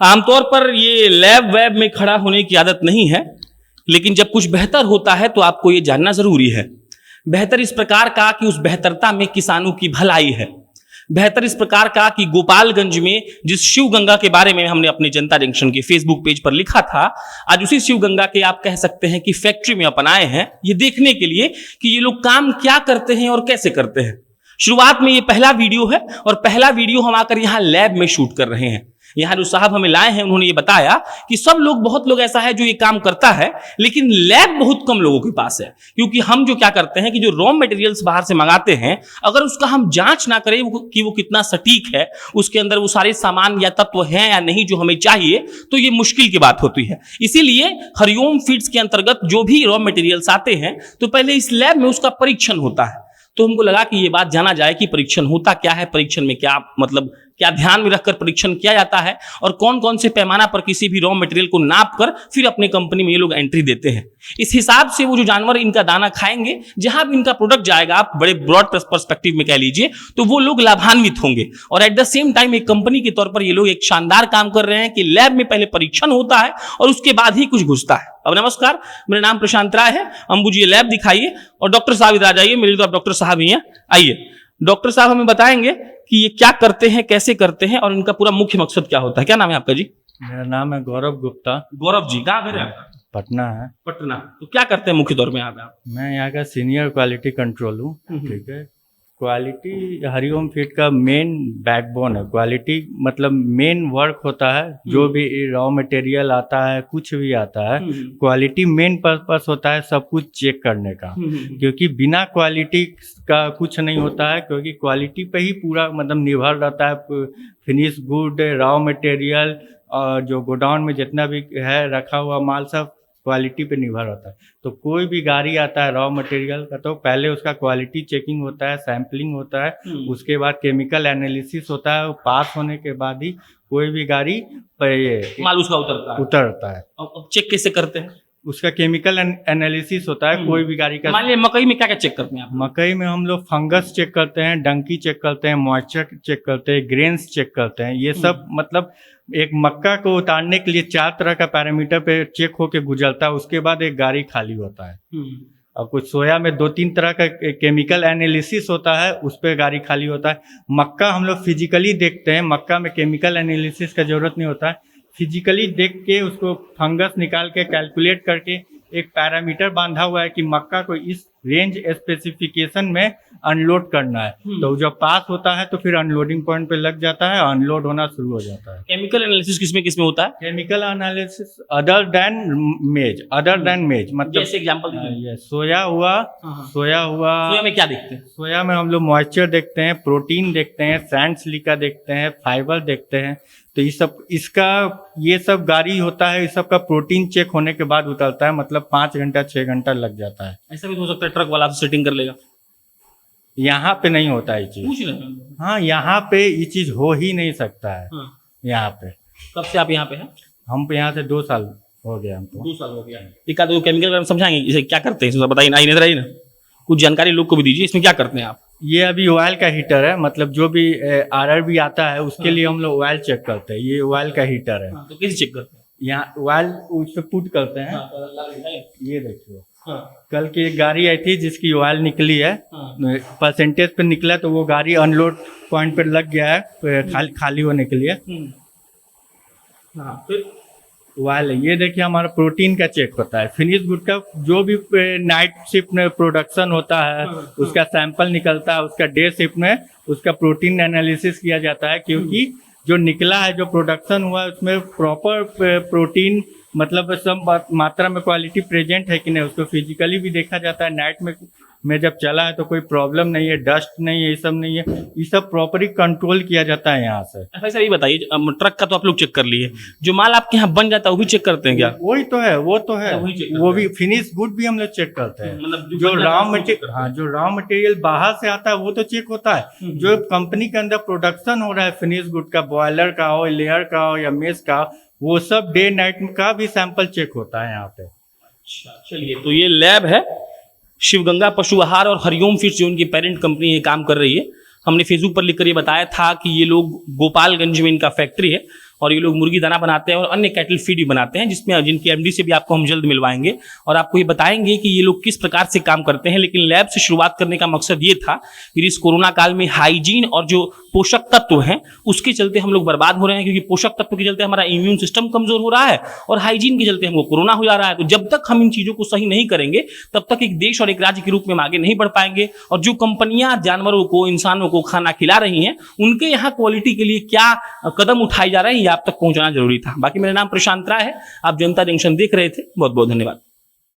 आमतौर पर ये लैब वैब में खड़ा होने की आदत नहीं है, लेकिन जब कुछ बेहतर होता है तो आपको ये जानना जरूरी है। बेहतर इस प्रकार का कि उस बेहतरता में किसानों की भलाई है। बेहतर इस प्रकार का कि गोपालगंज में जिस शिव गंगा के बारे में हमने अपने जनता जंक्शन के फेसबुक पेज पर लिखा था, आज उसी शिव गंगा के आप कह सकते हैं कि फैक्ट्री में अपन आए हैं ये देखने के लिए कि ये लोग काम क्या करते हैं और कैसे करते हैं। शुरुआत में ये पहला वीडियो है और पहला वीडियो हम आकर यहाँ लैब में शूट कर रहे हैं। यहाँ जो साहब हमें लाए हैं उन्होंने ये बताया कि बहुत लोग ऐसा है जो ये काम करता है, लेकिन लैब बहुत कम लोगों के पास है। क्योंकि हम जो क्या करते हैं कि जो रॉ मटेरियल्स बाहर से मंगाते हैं, अगर उसका हम जांच ना करें कि वो कितना सटीक है, उसके अंदर वो सारे सामान या तत्व हैं या नहीं जो हमें चाहिए, तो ये मुश्किल की बात होती है। इसीलिए हरिओम फीड्स के अंतर्गत जो भी रॉ मटेरियल्स आते हैं तो पहले इस लैब में उसका परीक्षण होता है। तो हमको लगा कि ये बात जाना जाए कि परीक्षण होता क्या है, परीक्षण में क्या क्या ध्यान में रखकर परीक्षण किया जाता है और कौन कौन से पैमाना पर किसी भी रॉ मटेरियल को नाप कर फिर अपने कंपनी में ये लोग एंट्री देते हैं। इस हिसाब से वो जो जानवर इनका दाना खाएंगे, जहां भी इनका प्रोडक्ट जाएगा, आप बड़े ब्रॉड पर्सपेक्टिव में कह लीजिए, तो वो लोग लाभान्वित होंगे। और एट द सेम टाइम एक कंपनी के तौर पर ये लोग एक शानदार काम कर रहे हैं कि लैब में पहले परीक्षण होता है और उसके बाद ही कुछ घुसता है। अब नमस्कार, मेरा नाम प्रशांत राय है। हम मुझे लैब दिखाइए और डॉक्टर साहब इधर आ जाइए। मेरे तो आप डॉक्टर साहब ही हैं, आइए। डॉक्टर साहब हमें बताएंगे कि ये क्या करते हैं, कैसे करते हैं और इनका पूरा मुख्य मकसद क्या होता है। क्या नाम है आपका जी? मेरा नाम है गौरव गुप्ता। गौरव जी, कहाँ घर है आपका? पटना है। पटना। तो क्या करते हैं मुख्य तौर में यहाँ पे आप? मैं यहाँ का सीनियर क्वालिटी कंट्रोल हूँ। ठीक है। क्वालिटी हरिओम फीड का मेन बैकबोन है। क्वालिटी मतलब मेन वर्क होता है। जो भी रॉ मटेरियल आता है, कुछ भी आता है, क्वालिटी मेन पर्पस होता है सब कुछ चेक करने का। क्योंकि बिना क्वालिटी का कुछ नहीं होता है, क्योंकि क्वालिटी पे ही पूरा मतलब निर्भर रहता है। फिनिश गुड, रॉ मटेरियल और जो गोडाउन में जितना भी है रखा हुआ माल सब क्वालिटी पे निर्भर होता है। तो कोई भी गाड़ी आता है रॉ मटेरियल का, तो पहले उसका क्वालिटी चेकिंग होता है, सैम्पलिंग होता है, उसके बाद केमिकल एनालिसिस होता है। वो पास होने के बाद ही कोई भी गाड़ी माल उसका उतरता है। अब चेक कैसे करते हैं? उसका केमिकल एनालिसिस होता है। कोई भी गाड़ी का, मान लीजिए मकई में क्या क्या चेक करते हैं आप? मकई में हम लोग फंगस चेक करते हैं, डंकी चेक करते हैं, मॉइस्चर चेक करते हैं, ग्रेन्स चेक करते हैं। ये सब मतलब एक मक्का को उतारने के लिए 4 तरह का पैरामीटर पे चेक होके गुजरता है। उसके बाद एक गाड़ी खाली होता है। और कुछ सोया में 2-3 तरह का केमिकल एनालिसिस होता है, उस पर गाड़ी खाली होता है। मक्का हम लोग फिजिकली देखते हैं, मक्का में केमिकल एनालिसिस का जरूरत नहीं होता है। फिजिकली देख के उसको फंगस निकाल के कैलकुलेट करके एक पैरामीटर बांधा हुआ है कि मक्का को इस रेंज स्पेसिफिकेशन में अनलोड करना है। तो जब पास होता है तो फिर अनलोडिंग पॉइंट पे लग जाता है, अनलोड होना शुरू हो जाता है। केमिकल एनालिसिस किसमें होता है? केमिकल एनालिसिस अदर देन मेज मतलब जैसे एग्जांपल दीजिए। सोया में क्या देखते हैं? सोया में हम लोग मॉइस्चर देखते हैं, प्रोटीन देखते हैं, सैंड सिलिका देखते हैं, फाइबर देखते हैं। तो ये सब गाड़ी होता है, इस सब का प्रोटीन चेक होने के बाद उतरता है। मतलब 5 घंटा 6 घंटा लग जाता है। ऐसा भी हो सकता है ट्रक वाला सेटिंग कर लेगा? यहाँ पे नहीं होता ये चीज। हाँ, यहाँ पे ये चीज हो ही नहीं सकता है। यहाँ पे कब से आप यहाँ पे हैं? हम यहाँ से 2 साल हो गया हमको। 2 साल हो गया। एक आध केमिकल समझाएंगे इसे क्या करते हैं, बताइए ना। इधर आइए ना, कुछ जानकारी लोग को भी दीजिए। इसमें क्या करते हैं आप? ये अभी ऑयल का हीटर है। मतलब जो भी RRB आता है उसके लिए हम लोग ऑयल चेक करते हैं। ये ऑयल का हीटर है। तो कैसे चेक करते हैं? यहाँ ऑयल उस पे पुट करते हैं। ये देखिए, कल की एक गाड़ी आई थी जिसकी ऑयल निकली है, परसेंटेज पे निकला, तो वो गाड़ी अनलोड पॉइंट पे लग गया है खाली होने के लिए। फिर ऑयल ये देखिए हमारा प्रोटीन का चेक होता है। फिनिश गुड का जो भी नाइट शिफ्ट में प्रोडक्शन होता है उसका सैंपल निकलता है, उसका डे शिफ्ट में उसका प्रोटीन एनालिसिस किया जाता है। क्योंकि जो निकला है, जो प्रोडक्शन हुआ है, उसमें प्रॉपर प्रोटीन मतलब सब मात्रा में क्वालिटी प्रेजेंट है कि नहीं, उसको फिजिकली भी देखा जाता है। नाइट में जब चला है तो कोई प्रॉब्लम नहीं है, डस्ट नहीं है, ये सब नहीं है। ये सब प्रॉपरली कंट्रोल किया जाता है यहाँ से। भाई साहब ये बताइए, ट्रक का तो आप लोग चेक कर लिए, जो माल आपके यहाँ बन जाता है वो भी चेक करते हैं क्या? वही तो है, वो भी फिनिश गुड भी हम लोग चेक करते हैं। मतलब जो रॉ मटेरियल बाहर से आता है वो तो चेक होता है। जो कंपनी के अंदर प्रोडक्शन हो रहा है फिनिश गुड का, बॉयलर का हो, लेयर का हो या मेस का, वो सब डे नाइट का भी सैंपल चेक होता है यहाँ पे। अच्छा, चलिए, तो ये लैब है शिव गंगा पशु आहार और हरिओम फीड्स, जो उनकी पेरेंट कंपनी ये काम कर रही है। हमने फेसबुक पर लिखकर ये बताया था कि ये लोग गोपालगंज में इनका फैक्ट्री है और ये लोग मुर्गी दाना बनाते हैं और अन्य कैटल फीड भी बनाते हैं, जिसमें जिनके एमडी से भी आपको हम जल्द मिलवाएंगे और आपको ये बताएंगे कि ये लोग किस प्रकार से काम करते हैं। लेकिन लैब से शुरुआत करने का मकसद ये था कि इस कोरोना काल में हाइजीन और जो पोषक तत्व हैं उसके चलते हम लोग बर्बाद हो रहे हैं, क्योंकि पोषक तत्व के चलते हमारा इम्यून सिस्टम कमजोर हो रहा है और हाइजीन के चलते हमको कोरोना हो जा रहा है। तो जब तक हम इन चीजों को सही नहीं करेंगे तब तक एक देश और एक राज्य के रूप में हम आगे नहीं बढ़ पाएंगे। और जो कंपनियां जानवरों को, इंसानों को खाना खिला रही हैं, उनके यहाँ क्वालिटी के लिए क्या कदम उठाए जा रहे हैं ये आप तक पहुंचाना जरूरी था। बाकी मेरा नाम प्रशांत राय है, आप जनता जंक्शन देख रहे थे। बहुत बहुत धन्यवाद।